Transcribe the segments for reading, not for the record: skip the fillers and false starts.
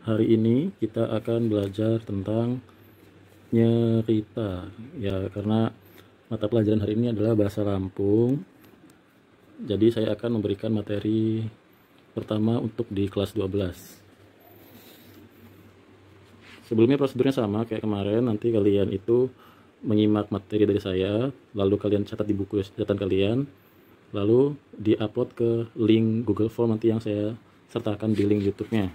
Hari ini kita akan belajar tentang nyerita ya, karena mata pelajaran hari ini adalah bahasa Lampung. Jadi saya akan memberikan materi pertama untuk di kelas 12. Sebelumnya prosedurnya sama kayak kemarin, nanti kalian itu menyimak materi dari saya, lalu kalian catat di buku catatan kalian, lalu diupload ke link Google Form nanti yang saya sertakan di link YouTube-nya.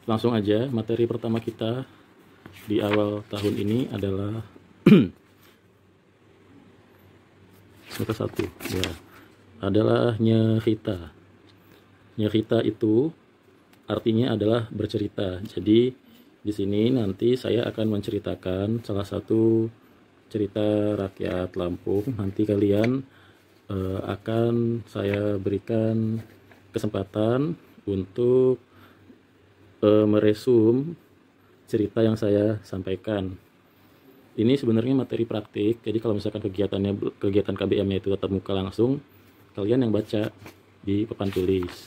Langsung aja, materi pertama kita di awal tahun ini adalah semester 1 ya, adalah nyerita. Nyerita itu artinya adalah bercerita. Jadi di sini nanti saya akan menceritakan salah satu cerita rakyat Lampung. Nanti kalian akan saya berikan kesempatan untuk meresum cerita yang saya sampaikan. Ini sebenarnya materi praktik, jadi kalau misalkan kegiatan KBM-nya itu tatap muka langsung, kalian yang baca di papan tulis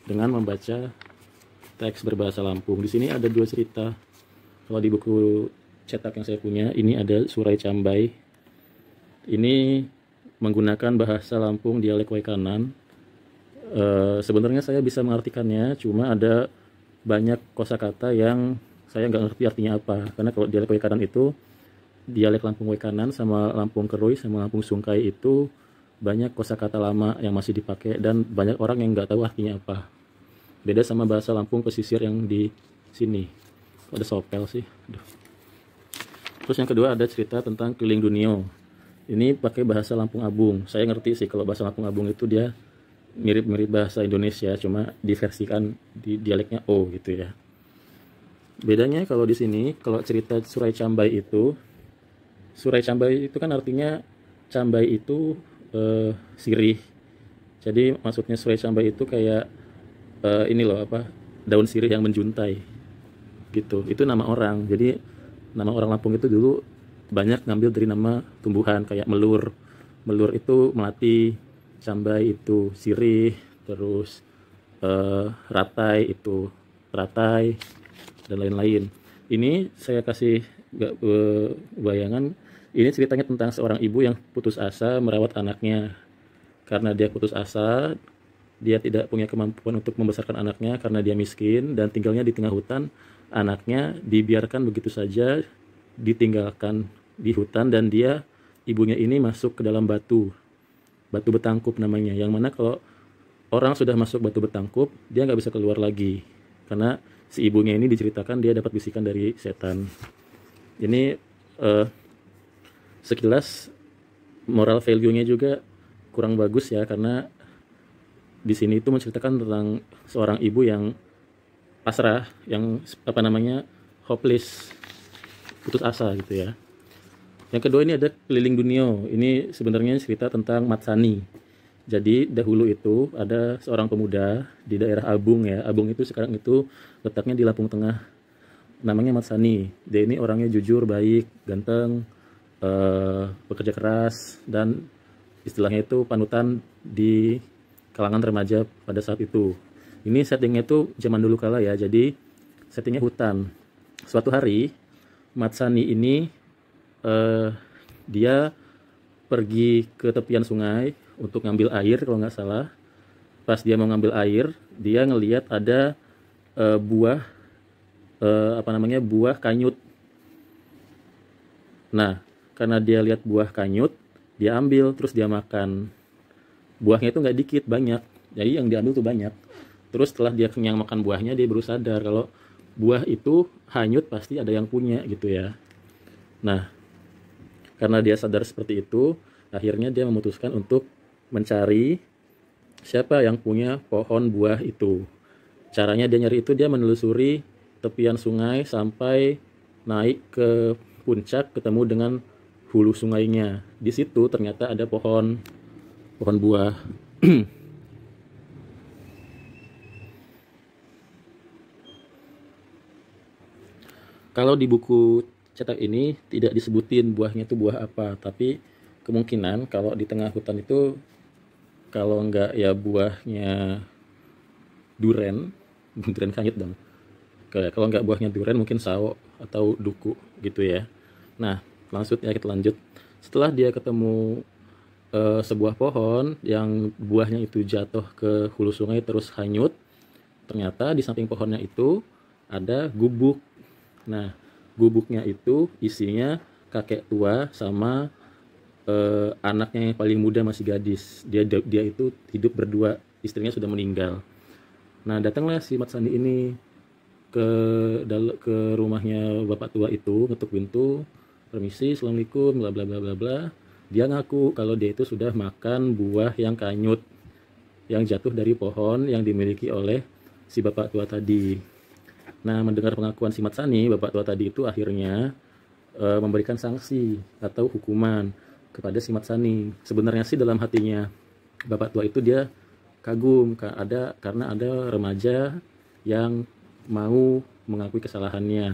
dengan membaca teks berbahasa Lampung. Di sini ada 2 cerita. Kalau di buku cetak yang saya punya, ini ada Surai Cambai. Ini menggunakan bahasa Lampung dialek Waikanan. Sebenarnya saya bisa mengartikannya, cuma ada banyak kosakata yang saya nggak ngerti artinya apa, karena kalau dialek Waikanan itu, dialek Lampung Waikanan sama Lampung Kerui sama Lampung Sungkai itu banyak kosakata lama yang masih dipakai dan banyak orang yang nggak tahu artinya apa. Beda sama bahasa Lampung pesisir yang di sini. Ada sopel sih. Aduh. Terus yang kedua ada cerita tentang Keliling Dunio. Ini pakai bahasa Lampung Abung. Saya ngerti sih kalau bahasa Lampung Abung itu dia mirip-mirip bahasa Indonesia, cuma diversikan di dialeknya O gitu ya. Bedanya kalau di sini, kalau cerita Surai Cambai itu kan artinya cambai itu sirih. Jadi maksudnya Surai Cambai itu kayak ini loh apa, daun sirih yang menjuntai gitu. Itu nama orang. Jadi nama orang Lampung itu dulu banyak ngambil dari nama tumbuhan kayak melur. Melur itu melati, cambai itu sirih, terus ratai itu teratai, dan lain-lain. Ini saya kasih bayangan. Ini ceritanya tentang seorang ibu yang putus asa merawat anaknya. Karena dia putus asa, dia tidak punya kemampuan untuk membesarkan anaknya karena dia miskin dan tinggalnya di tengah hutan. Anaknya dibiarkan begitu saja, ditinggalkan di hutan, dan ibunya ini masuk ke dalam batu betangkup namanya, yang mana kalau orang sudah masuk batu betangkup, dia nggak bisa keluar lagi, karena si ibunya ini diceritakan dia dapat bisikan dari setan. Ini sekilas moral value-nya juga kurang bagus ya, karena di sini itu menceritakan tentang seorang ibu yang pasrah, yang hopeless, putus asa gitu ya. Yang kedua ini ada Keliling Dunio. Ini sebenarnya cerita tentang Matsani. Jadi dahulu itu ada seorang pemuda di daerah Abung ya. Abung itu sekarang itu letaknya di Lampung Tengah. Namanya Matsani. Dia ini orangnya jujur, baik, ganteng, bekerja keras, dan istilahnya itu panutan di kalangan remaja pada saat itu. Ini settingnya itu zaman dulu kala ya. Jadi settingnya hutan. Suatu hari Matsani ini dia pergi ke tepian sungai untuk ngambil air kalau nggak salah. Pas dia mau ngambil air, dia ngelihat ada buah buah kanyut. Nah, karena dia lihat buah kanyut, dia ambil terus dia makan. Buahnya itu nggak dikit, banyak. Jadi yang diambil tuh banyak. Terus setelah dia kenyang makan buahnya, dia baru sadar kalau buah itu hanyut pasti ada yang punya gitu ya. Nah, karena dia sadar seperti itu, akhirnya dia memutuskan untuk mencari siapa yang punya pohon buah itu. Caranya dia nyari itu, dia menelusuri tepian sungai sampai naik ke puncak, ketemu dengan hulu sungainya. Di situ ternyata ada pohon buah. Kalau di buku cetak ini tidak disebutin buahnya itu buah apa, tapi kemungkinan kalau di tengah hutan itu, kalau enggak ya buahnya duren kanyut dong. Kayak kalau nggak buahnya durian mungkin sao atau duku gitu ya. Nah, langsung ya kita lanjut. Setelah dia ketemu sebuah pohon yang buahnya itu jatuh ke hulu sungai terus hanyut, ternyata di samping pohonnya itu ada gubuk. Nah, gubuknya itu isinya kakek tua sama anaknya yang paling muda masih gadis. Dia itu hidup berdua, istrinya sudah meninggal. Nah, datanglah si Mat Sandi ini ke rumahnya bapak tua itu, ngetuk pintu, permisi, assalamualaikum, bla bla bla bla bla. Dia ngaku kalau dia itu sudah makan buah yang kanyut yang jatuh dari pohon yang dimiliki oleh si bapak tua tadi. Nah, mendengar pengakuan si Mat Sani, bapak tua tadi itu akhirnya memberikan sanksi atau hukuman kepada si Mat Sani. Sebenarnya sih dalam hatinya bapak tua itu dia kagum karena ada remaja yang mau mengakui kesalahannya,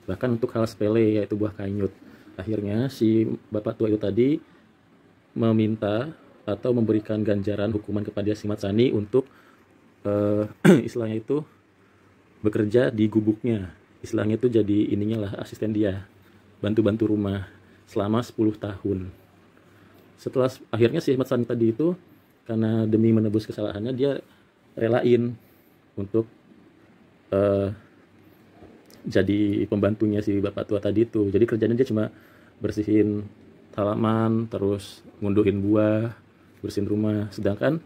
bahkan untuk hal sepele yaitu buah kanyut. Akhirnya si bapak tua itu tadi meminta atau memberikan ganjaran hukuman kepada si Mat Sani untuk istilahnya itu bekerja di gubuknya. Istilahnya itu jadi ininya lah, asisten dia, bantu-bantu rumah selama 10 tahun. Setelah akhirnya si Mat Sani tadi itu karena demi menebus kesalahannya dia relain untuk jadi pembantunya si bapak tua tadi itu. Jadi kerjanya dia cuma bersihin halaman, terus ngunduhin buah, bersihin rumah. Sedangkan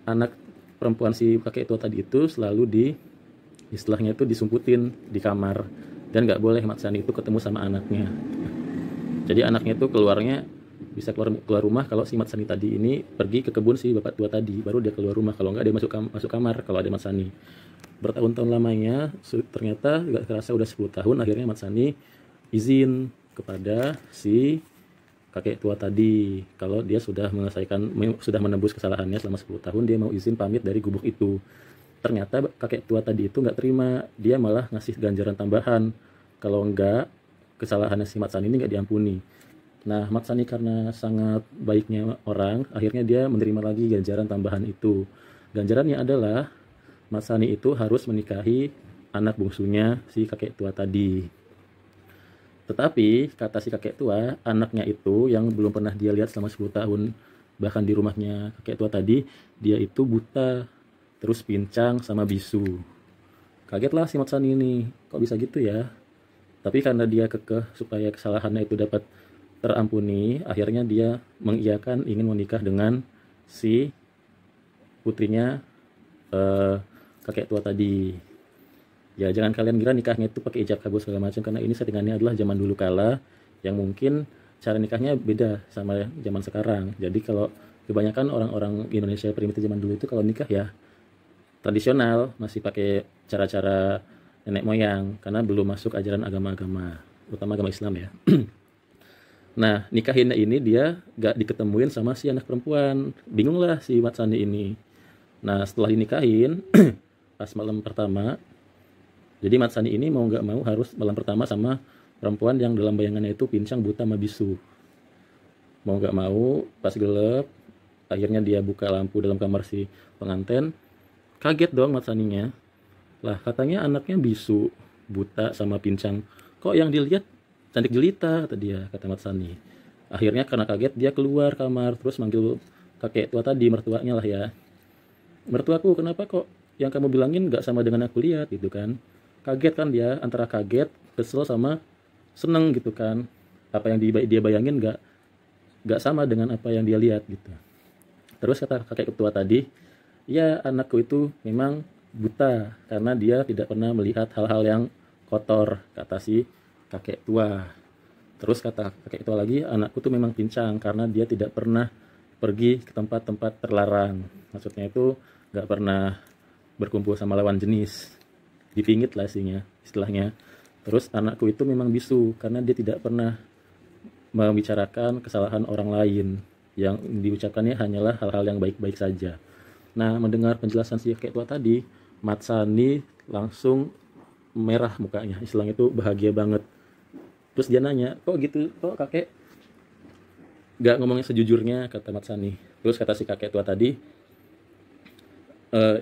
anak perempuan si kakek tua tadi itu selalu istilahnya itu disumputin di kamar, dan nggak boleh Mat Sani itu ketemu sama anaknya. Jadi anaknya itu keluarnya bisa keluar rumah kalau si Mat Sani tadi ini pergi ke kebun si bapak tua tadi, baru dia keluar rumah. Kalau nggak dia masuk kamar kalau ada Mat Sani. Bertahun-tahun lamanya, ternyata nggak kerasa udah 10 tahun, akhirnya Mat Sani izin kepada si kakek tua tadi kalau dia sudah menebus kesalahannya selama 10 tahun, dia mau izin pamit dari gubuk itu. Ternyata kakek tua tadi itu nggak terima, dia malah ngasih ganjaran tambahan kalau nggak kesalahannya si Mat Sani ini nggak diampuni. Nah, Mat Sani karena sangat baiknya orang, akhirnya dia menerima lagi ganjaran tambahan itu. Ganjarannya adalah Mat Sani itu harus menikahi anak bungsunya si kakek tua tadi. Tetapi kata si kakek tua, anaknya itu yang belum pernah dia lihat selama 10 tahun, bahkan di rumahnya kakek tua tadi, dia itu buta, terus pincang sama bisu. Kagetlah si Mat Sani ini, kok bisa gitu ya? Tapi karena dia kekeh supaya kesalahannya itu dapat terampuni, akhirnya dia mengiyakan ingin menikah dengan si putrinya kakek tua tadi. Ya, jangan kalian kira nikahnya itu pakai ijab kabul segala macam, karena ini settingannya adalah zaman dulu kala yang mungkin cara nikahnya beda sama zaman sekarang. Jadi kalau kebanyakan orang-orang Indonesia primitif zaman dulu itu kalau nikah ya tradisional, masih pakai cara-cara nenek moyang karena belum masuk ajaran agama-agama, terutama agama Islam ya. Nah, nikahinnya ini dia gak diketemuin sama si anak perempuan. Bingung lah si Mat Sani ini. Nah, setelah dinikahin pas malam pertama, jadi Mat Sani ini mau gak mau harus malam pertama sama perempuan yang dalam bayangannya itu pincang, buta, sama bisu. Mau gak mau, pas gelap, akhirnya dia buka lampu dalam kamar si pengantin. Kaget dong Mat Saninya. Lah, katanya anaknya bisu, buta, sama pincang. Kok yang dilihat cantik jelita, kata dia, kata Mat Sani. Akhirnya karena kaget, dia keluar kamar, terus manggil kakek tua tadi, mertuanya lah ya. Mertuaku, kenapa kok yang kamu bilangin gak sama dengan aku lihat, gitu kan. Kaget kan dia, antara kaget, kesel, sama seneng gitu kan. Apa yang dia bayangin gak sama dengan apa yang dia lihat gitu. Terus kata kakek tua tadi, ya anakku itu memang buta karena dia tidak pernah melihat hal-hal yang kotor, kata si kakek tua. Terus kata kakek tua lagi, anakku tuh memang pincang karena dia tidak pernah pergi ke tempat-tempat terlarang. Maksudnya itu gak pernah berkumpul sama lawan jenis, dipingit lah istilahnya. Terus anakku itu memang bisu karena dia tidak pernah membicarakan kesalahan orang lain, yang diucapkannya hanyalah hal-hal yang baik-baik saja. Nah, mendengar penjelasan si kakek tua tadi, Mat Sani langsung merah mukanya, istilahnya itu bahagia banget. Terus dia nanya, kok gitu, kok kakek gak ngomongnya sejujurnya, kata Mat Sani. Terus kata si kakek tua tadi,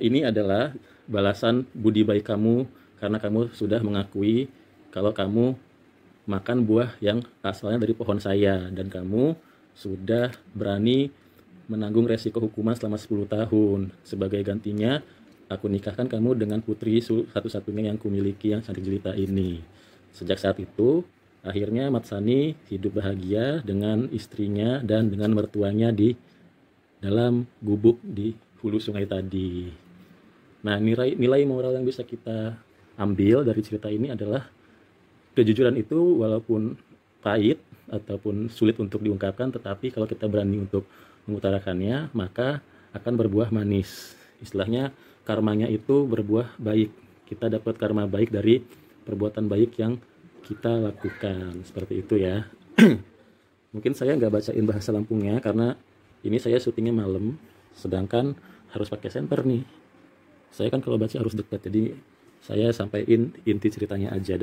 ini adalah balasan budi baik kamu karena kamu sudah mengakui kalau kamu makan buah yang asalnya dari pohon saya, dan kamu sudah berani menanggung resiko hukuman selama 10 tahun. Sebagai gantinya, aku nikahkan kamu dengan putri satu-satunya yang kumiliki yang cantik jelita ini. Sejak saat itu, akhirnya Mat Sani hidup bahagia dengan istrinya dan dengan mertuanya di dalam gubuk di hulu sungai tadi. Nah, nilai moral yang bisa kita ambil dari cerita ini adalah kejujuran itu walaupun pahit ataupun sulit untuk diungkapkan, tetapi kalau kita berani untuk mengutarakannya, maka akan berbuah manis. Istilahnya karmanya itu berbuah baik. Kita dapat karma baik dari perbuatan baik yang kita lakukan. Seperti itu ya. Mungkin saya nggak bacain bahasa Lampungnya karena ini saya syutingnya malam, sedangkan harus pakai senter nih. Saya kan kalau baca harus dekat, jadi saya sampaikan inti ceritanya aja.